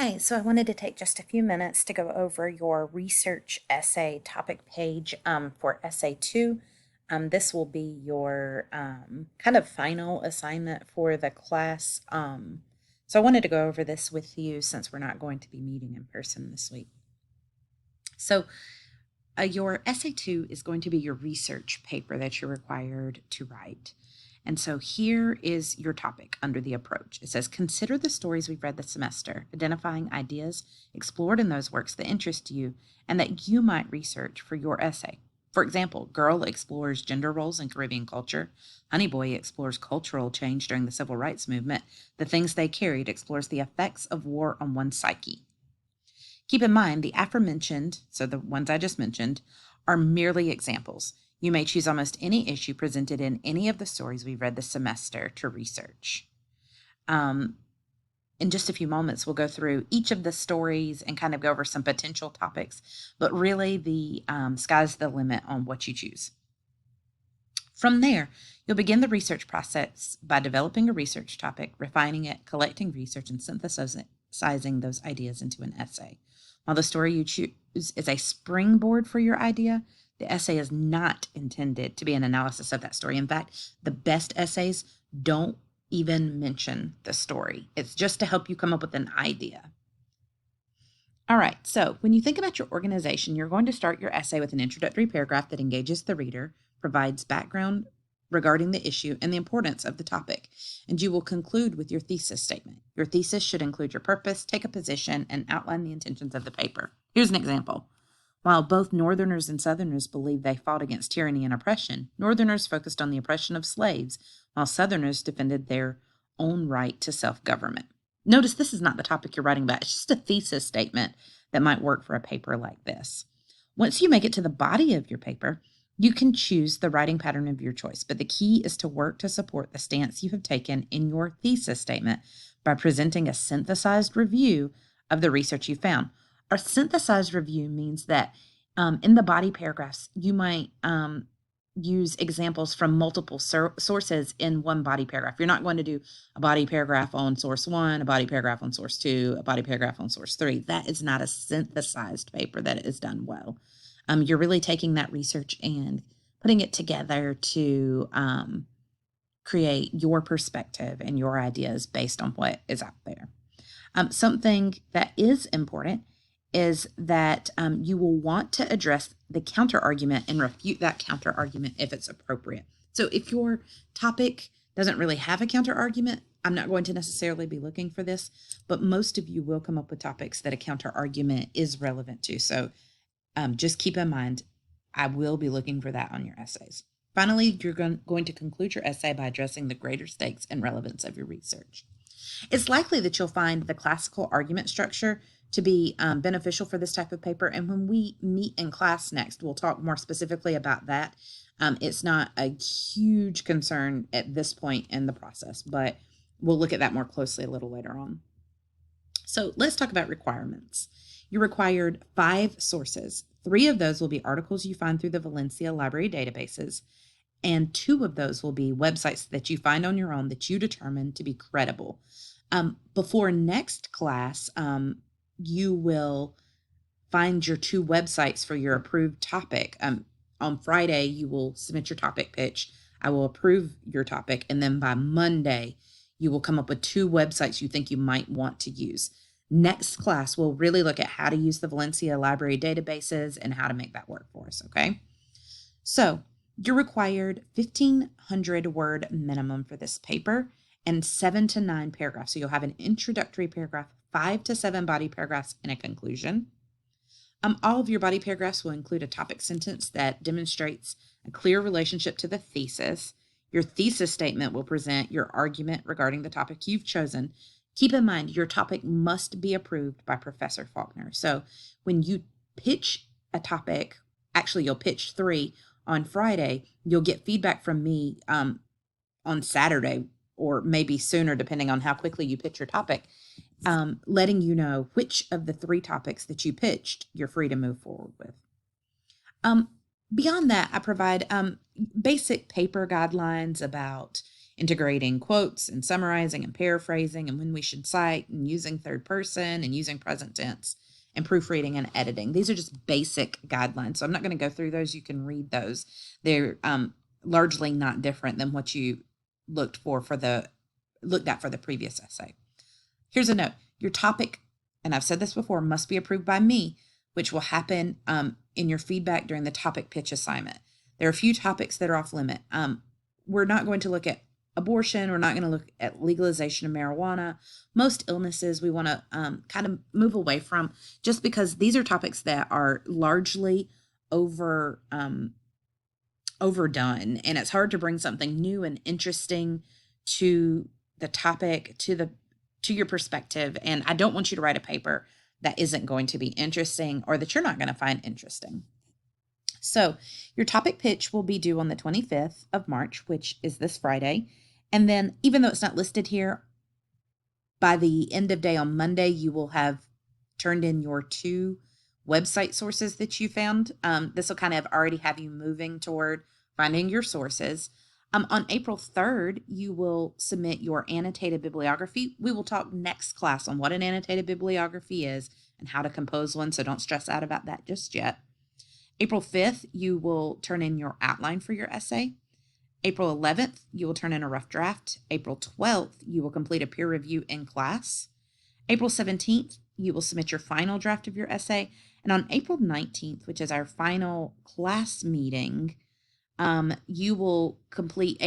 Hi, so I wanted to take just a few minutes to go over your research essay topic page for essay 2. This will be your kind of final assignment for the class. So I wanted to go over this with you since we're not going to be meeting in person this week. So your essay 2 is going to be your research paper that you're required to write. And so here is your topic under the approach. It says, consider the stories we've read this semester, identifying ideas explored in those works that interest you and that you might research for your essay. For example, Girl explores gender roles in Caribbean culture. Honey Boy explores cultural change during the civil rights movement. The Things They Carried explores the effects of war on one's psyche. Keep in mind, the aforementioned, so the ones I just mentioned, are merely examples. You may choose almost any issue presented in any of the stories we've read this semester to research. In just a few moments, we'll go through each of the stories and kind of go over some potential topics, but really the sky's the limit on what you choose. From there, you'll begin the research process by developing a research topic, refining it, collecting research, and synthesizing those ideas into an essay. While the story you choose is a springboard for your idea, the essay is not intended to be an analysis of that story. In fact, the best essays don't even mention the story. It's just to help you come up with an idea. All right, so when you think about your organization, you're going to start your essay with an introductory paragraph that engages the reader, provides background regarding the issue and the importance of the topic, and you will conclude with your thesis statement. Your thesis should include your purpose, take a position, and outline the intentions of the paper. Here's an example. While both Northerners and Southerners believed they fought against tyranny and oppression, Northerners focused on the oppression of slaves, while Southerners defended their own right to self-government. Notice this is not the topic you're writing about. It's just a thesis statement that might work for a paper like this. Once you make it to the body of your paper, you can choose the writing pattern of your choice, but the key is to work to support the stance you have taken in your thesis statement by presenting a synthesized review of the research you found. A synthesized review means that in the body paragraphs, you might use examples from multiple sources in one body paragraph. You're not going to do a body paragraph on source 1, a body paragraph on source 2, a body paragraph on source 3. That is not a synthesized paper that is done well. You're really taking that research and putting it together to create your perspective and your ideas based on what is out there. Something that is important is that you will want to address the counter argument and refute that counter argument if it's appropriate. So if your topic doesn't really have a counter argument, I'm not going to necessarily be looking for this, but most of you will come up with topics that a counter argument is relevant to. So just keep in mind, I will be looking for that on your essays. Finally, you're going to conclude your essay by addressing the greater stakes and relevance of your research. It's likely that you'll find the classical argument structure to be beneficial for this type of paper. And when we meet in class next, we'll talk more specifically about that. It's not a huge concern at this point in the process, but we'll look at that more closely a little later on. So let's talk about requirements. You're required 5 sources. 3 of those will be articles you find through the Valencia Library databases, and 2 of those will be websites that you find on your own that you determine to be credible. Before next class, you will find your 2 websites for your approved topic. On Friday, you will submit your topic pitch. I will approve your topic, and then by Monday, you will come up with 2 websites you think you might want to use. Next class, we'll really look at how to use the Valencia Library databases and how to make that work for us, okay? So you're required 1,500 word minimum for this paper and 7 to 9 paragraphs. So you'll have an introductory paragraph, 5 to 7 body paragraphs, and a conclusion. All of your body paragraphs will include a topic sentence that demonstrates a clear relationship to the thesis. Your thesis statement will present your argument regarding the topic you've chosen. Keep in mind, your topic must be approved by Professor Faulkner. So when you pitch a topic, actually you'll pitch 3 on Friday, you'll get feedback from me on Saturday or maybe sooner, depending on how quickly you pitch your topic, letting you know which of the 3 topics that you pitched you're free to move forward with. Beyond that, I provide basic paper guidelines about integrating quotes and summarizing and paraphrasing, and when we should cite, and using third person and using present tense, and proofreading and editing. These are just basic guidelines. So I'm not going to go through those. You can read those. They're largely not different than what you looked at for the previous essay. Here's a note. Your topic, and I've said this before, must be approved by me, which will happen in your feedback during the topic pitch assignment. There are a few topics that are off limit. We're not going to look at abortion. We're not going to look at legalization of marijuana. Most illnesses we want to kind of move away from, just because these are topics that are largely overdone, and it's hard to bring something new and interesting to the topic, to your perspective. And I don't want you to write a paper that isn't going to be interesting or that you're not going to find interesting. So your topic pitch will be due on the 25th of March, which is this Friday. And then, even though it's not listed here, by the end of day on Monday, you will have turned in your 2 website sources that you found. This will kind of already have you moving toward finding your sources. On April 3rd, you will submit your annotated bibliography. We will talk next class on what an annotated bibliography is and how to compose one, so don't stress out about that just yet. April 5th, you will turn in your outline for your essay. April 11th, you will turn in a rough draft. April 12th, you will complete a peer review in class. April 17th, you will submit your final draft of your essay. And on April 19th, which is our final class meeting, you will complete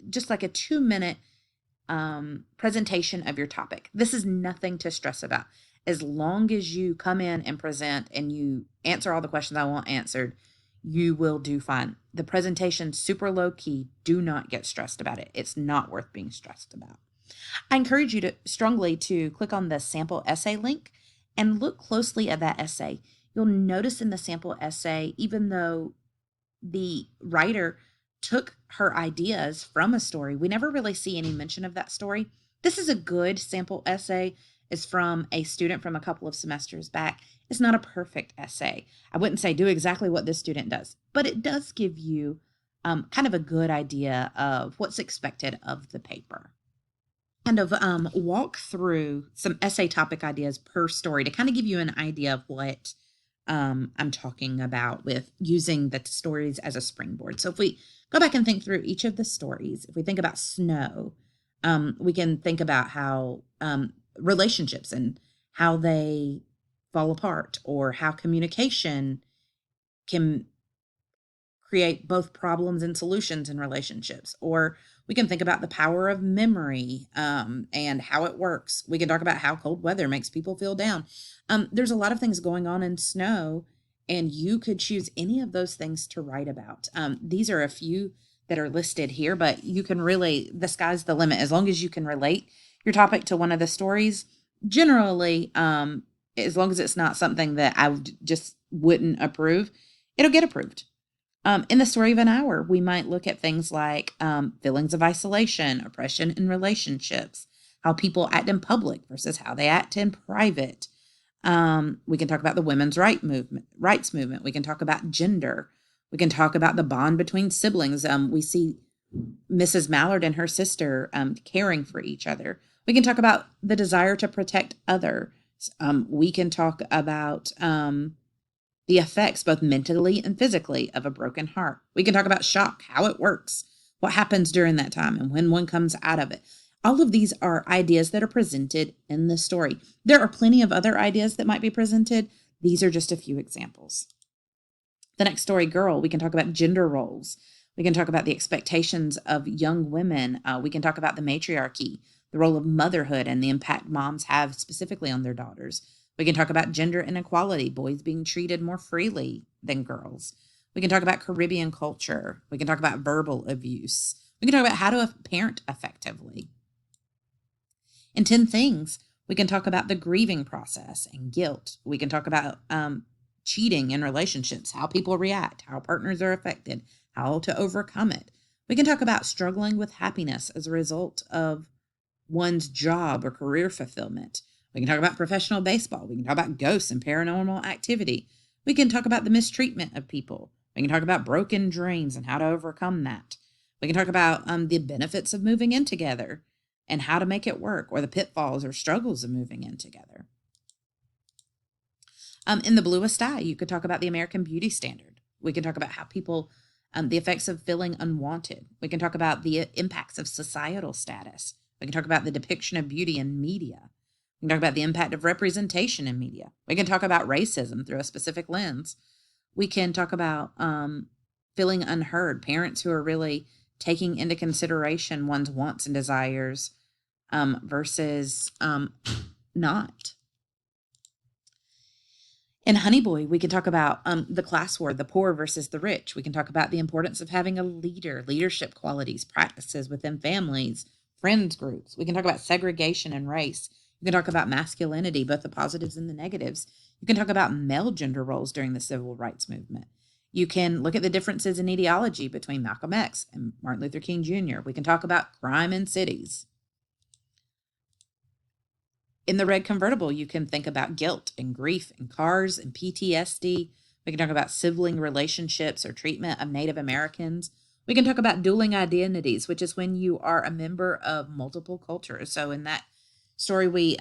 just like a 2-minute presentation of your topic. This is nothing to stress about. As long as you come in and present and you answer all the questions I want answered, you will do fine. The presentation's super low key. Do not get stressed about it. It's not worth being stressed about. I encourage you strongly to click on the sample essay link and look closely at that essay. You'll notice in the sample essay, even though the writer took her ideas from a story, we never really see any mention of that story. This is a good sample essay. It's from a student from a couple of semesters back. It's not a perfect essay. I wouldn't say do exactly what this student does, but it does give you kind of a good idea of what's expected of the paper. Kind of walk through some essay topic ideas per story to kind of give you an idea of what I'm talking about with using the stories as a springboard. So if we go back and think through each of the stories, if we think about snow, we can think about how relationships and how they fall apart, or how communication can create both problems and solutions in relationships. Or we can think about the power of memory and how it works. We can talk about how cold weather makes people feel down. There's a lot of things going on in snow, and you could choose any of those things to write about. These are a few that are listed here, but you can really, the sky's the limit. As long as you can relate your topic to one of the stories, generally, as long as it's not something that I just wouldn't approve, it'll get approved. In the story of an hour, we might look at things like feelings of isolation, oppression in relationships, how people act in public versus how they act in private. We can talk about the women's rights movement. We can talk about gender. We can talk about the bond between siblings. We see Mrs. Mallard and her sister caring for each other. We can talk about the desire to protect others. We can talk about the effects, both mentally and physically, of a broken heart. We can talk about shock, how it works, what happens during that time, and when one comes out of it. All of these are ideas that are presented in the story. There are plenty of other ideas that might be presented. These are just a few examples. The next story, Girl, we can talk about gender roles. We can talk about the expectations of young women. We can talk about the matriarchy, the role of motherhood, and the impact moms have specifically on their daughters. We can talk about gender inequality, boys being treated more freely than girls. We can talk about Caribbean culture. We can talk about verbal abuse. We can talk about how to parent effectively. In 10 Things, we can talk about the grieving process and guilt. We can talk about cheating in relationships, how people react, how partners are affected, how to overcome it. We can talk about struggling with happiness as a result of one's job or career fulfillment. We can talk about professional baseball. We can talk about ghosts and paranormal activity. We can talk about the mistreatment of people. We can talk about broken dreams and how to overcome that. We can talk about the benefits of moving in together and how to make it work, or the pitfalls or struggles of moving in together. In the bluest eye, you could talk about the American beauty standard. We can talk about how people, the effects of feeling unwanted. We can talk about the impacts of societal status. We can talk about the depiction of beauty in media. We can talk about the impact of representation in media. We can talk about racism through a specific lens. We can talk about feeling unheard, parents who are really taking into consideration one's wants and desires versus not. In Honey Boy, we can talk about the class war, the poor versus the rich. We can talk about the importance of having a leader, leadership qualities, practices within families, friends groups. We can talk about segregation and race. You can talk about masculinity, both the positives and the negatives. You can talk about male gender roles during the civil rights movement. You can look at the differences in ideology between Malcolm X and Martin Luther King Jr. We can talk about crime in cities. In the Red Convertible, you can think about guilt and grief and cars and PTSD. We can talk about sibling relationships or treatment of Native Americans. We can talk about dueling identities, which is when you are a member of multiple cultures. So in that story, we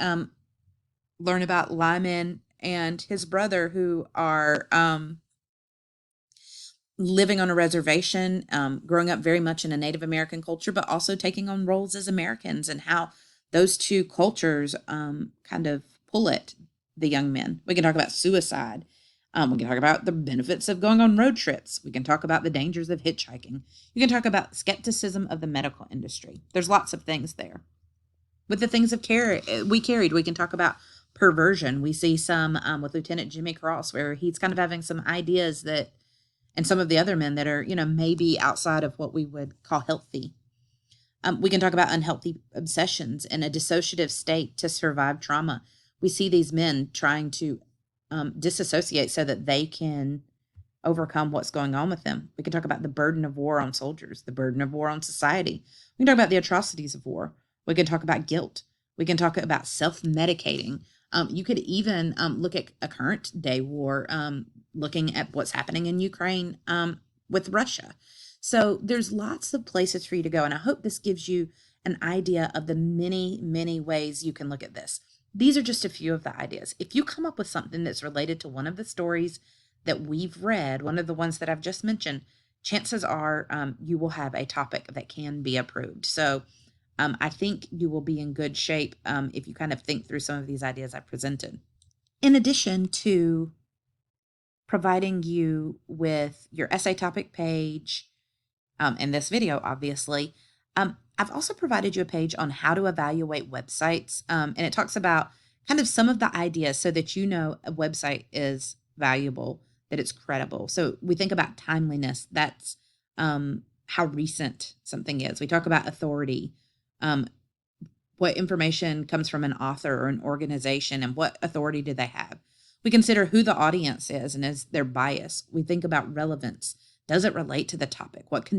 learn about Lyman and his brother who are living on a reservation, growing up very much in a Native American culture, but also taking on roles as Americans, and how those two cultures kind of pull at the young men. We can talk about suicide. We can talk about the benefits of going on road trips. We can talk about the dangers of hitchhiking. You can talk about skepticism of the medical industry. There's lots of things there. With the things of care we carried, we can talk about perversion. We see some with Lieutenant Jimmy Cross, where he's kind of having some ideas that, and some of the other men that are, maybe outside of what we would call healthy. We can talk about unhealthy obsessions and a dissociative state to survive trauma. We see these men trying to disassociate so that they can overcome what's going on with them. We can talk about the burden of war on soldiers, the burden of war on society. We can talk about the atrocities of war. We can talk about guilt. We can talk about self-medicating. You could even look at a current day war, looking at what's happening in Ukraine with Russia. So there's lots of places for you to go. And I hope this gives you an idea of the many, many ways you can look at this. These are just a few of the ideas. If you come up with something that's related to one of the stories that we've read, one of the ones that I've just mentioned, chances are you will have a topic that can be approved. So I think you will be in good shape if you kind of think through some of these ideas I presented. In addition to providing you with your essay topic page, in this video, obviously, I've also provided you a page on how to evaluate websites. And it talks about kind of some of the ideas so that you know a website is valuable, that it's credible. So we think about timeliness. That's how recent something is. We talk about authority, what information comes from an author or an organization, and what authority do they have. We consider who the audience is and is their bias. We think about relevance. Does it relate to the topic? What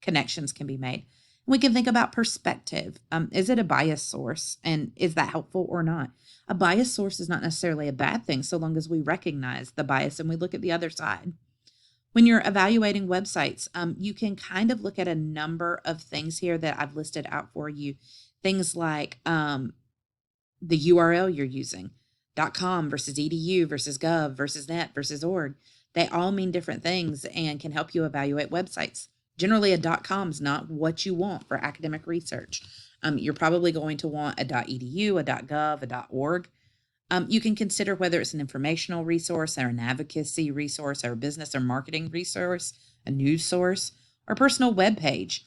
connections can be made? And we can think about perspective. Is it a biased source? And is that helpful or not? A biased source is not necessarily a bad thing so long as we recognize the bias and we look at the other side. When you're evaluating websites, you can kind of look at a number of things here that I've listed out for you. Things like the URL you're using, .com versus .edu versus .gov versus .net versus .org. They all mean different things and can help you evaluate websites. Generally, a .com is not what you want for academic research. You're probably going to want a .edu, a .gov, a .org. You can consider whether it's an informational resource or an advocacy resource or a business or marketing resource, a news source, or a personal web page.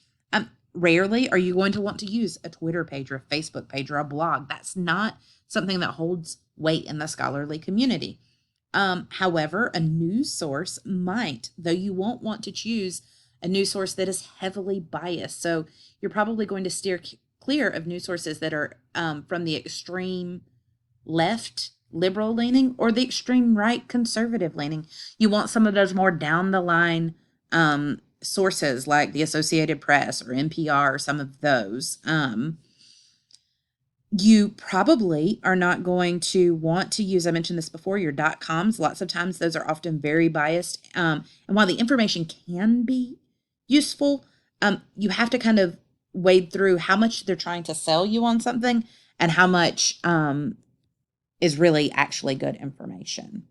Rarely are you going to want to use a Twitter page or a Facebook page or a blog. That's not something that holds weight in the scholarly community. However, a news source might, though you won't want to choose a news source that is heavily biased. So you're probably going to steer clear of news sources that are from the extreme left liberal leaning or the extreme right conservative leaning. You want some of those more down the line sources like the Associated Press or NPR or some of those. You probably are not going to want to use, I mentioned this before, your .coms. Lots of times those are often very biased. And while the information can be useful, you have to kind of wade through how much they're trying to sell you on something and how much is really actually good information.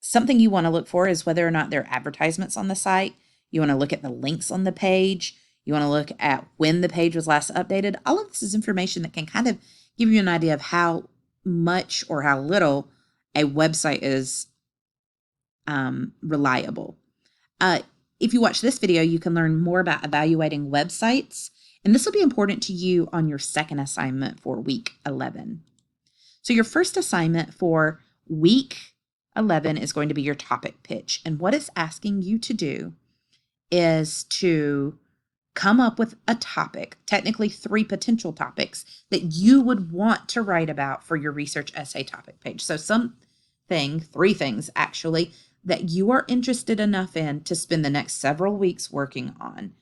Something you want to look for is whether or not there are advertisements on the site. You want to look at the links on the page. You want to look at when the page was last updated. All of this is information that can kind of give you an idea of how much or how little a website is reliable. If you watch this video, you can learn more about evaluating websites, and this will be important to you on your second assignment for week 11. So your first assignment for week 11 is going to be your topic pitch, and what it's asking you to do is to come up with a topic, technically 3 potential topics that you would want to write about for your research essay topic page. So 3 things actually, that you are interested enough in to spend the next several weeks working on.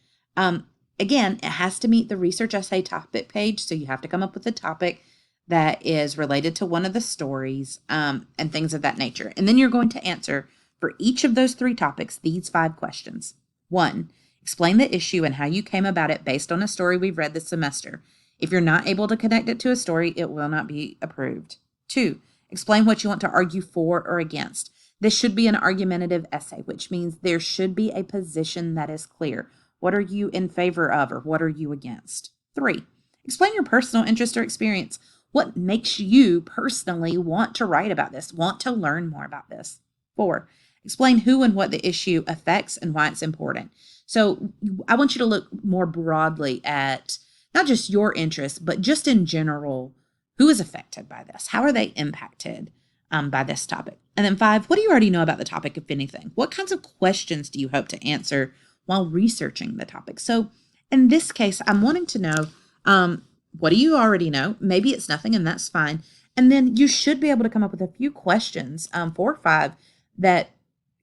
Again, it has to meet the research essay topic page, so you have to come up with a topic that is related to one of the stories and things of that nature. And then you're going to answer for each of those 3 topics these 5 questions. 1, explain the issue and how you came about it based on a story we've read this semester. If you're not able to connect it to a story, it will not be approved. 2, explain what you want to argue for or against. This should be an argumentative essay, which means there should be a position that is clear. What are you in favor of or what are you against? 3, explain your personal interest or experience. What makes you personally want to write about this, want to learn more about this? 4, explain who and what the issue affects and why it's important. So I want you to look more broadly at not just your interests, but just in general, who is affected by this? How are they impacted by this topic? And then 5, what do you already know about the topic, if anything? What kinds of questions do you hope to answer while researching the topic? So in this case, I'm wanting to know, what do you already know? Maybe it's nothing, and that's fine. And then you should be able to come up with a few questions, 4 or 5, that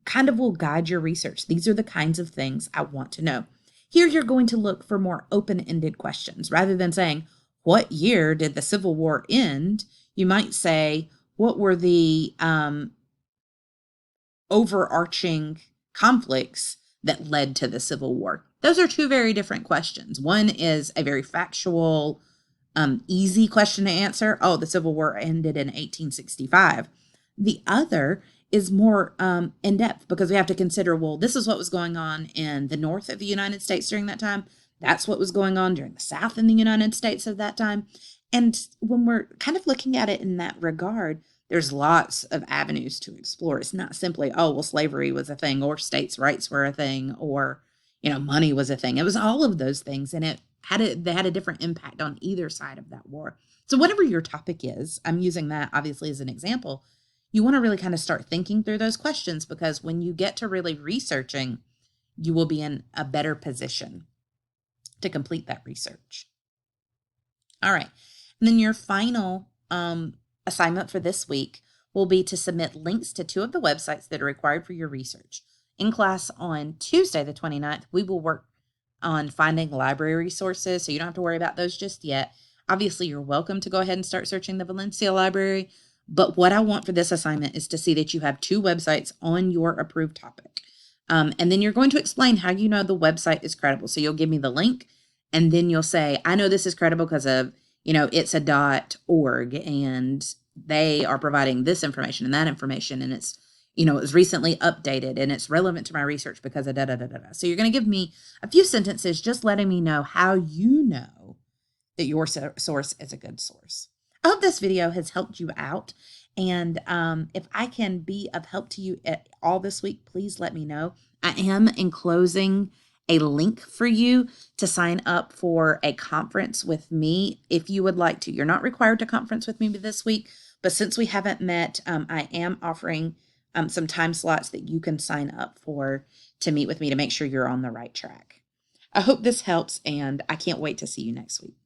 kind of will guide your research. These are the kinds of things I want to know. Here, you're going to look for more open-ended questions. Rather than saying, what year did the Civil War end? You might say, what were the overarching conflicts that led to the Civil War? Those are 2 very different questions. One is a very factual, easy question to answer. Oh, the Civil War ended in 1865. The other is more in-depth because we have to consider, well, this is what was going on in the north of the United States during that time. That's what was going on during the south in the United States of that time. And when we're kind of looking at it in that regard, there's lots of avenues to explore. It's not simply, oh, well, slavery was a thing, or states' rights were a thing, or, money was a thing. It was all of those things, and they had a different impact on either side of that war. So whatever your topic is, I'm using that obviously as an example, you want to really kind of start thinking through those questions, because when you get to really researching, you will be in a better position to complete that research. All right. And then your final assignment for this week will be to submit links to 2 of the websites that are required for your research. In class on Tuesday, the 29th, we will work on finding library resources, so you don't have to worry about those just yet. Obviously, you're welcome to go ahead and start searching the Valencia Library, but what I want for this assignment is to see that you have 2 websites on your approved topic. And then you're going to explain how you know the website is credible. So you'll give me the link, and then you'll say, I know this is credible because of, it's a .org, and they are providing this information and that information, and it's, it was recently updated, and it's relevant to my research because of da-da-da-da-da. So you're going to give me a few sentences just letting me know how you know that your source is a good source. I hope this video has helped you out, and if I can be of help to you at all this week, please let me know. I am enclosing a link for you to sign up for a conference with me if you would like to. You're not required to conference with me this week, but since we haven't met, I am offering some time slots that you can sign up for to meet with me to make sure you're on the right track. I hope this helps, and I can't wait to see you next week.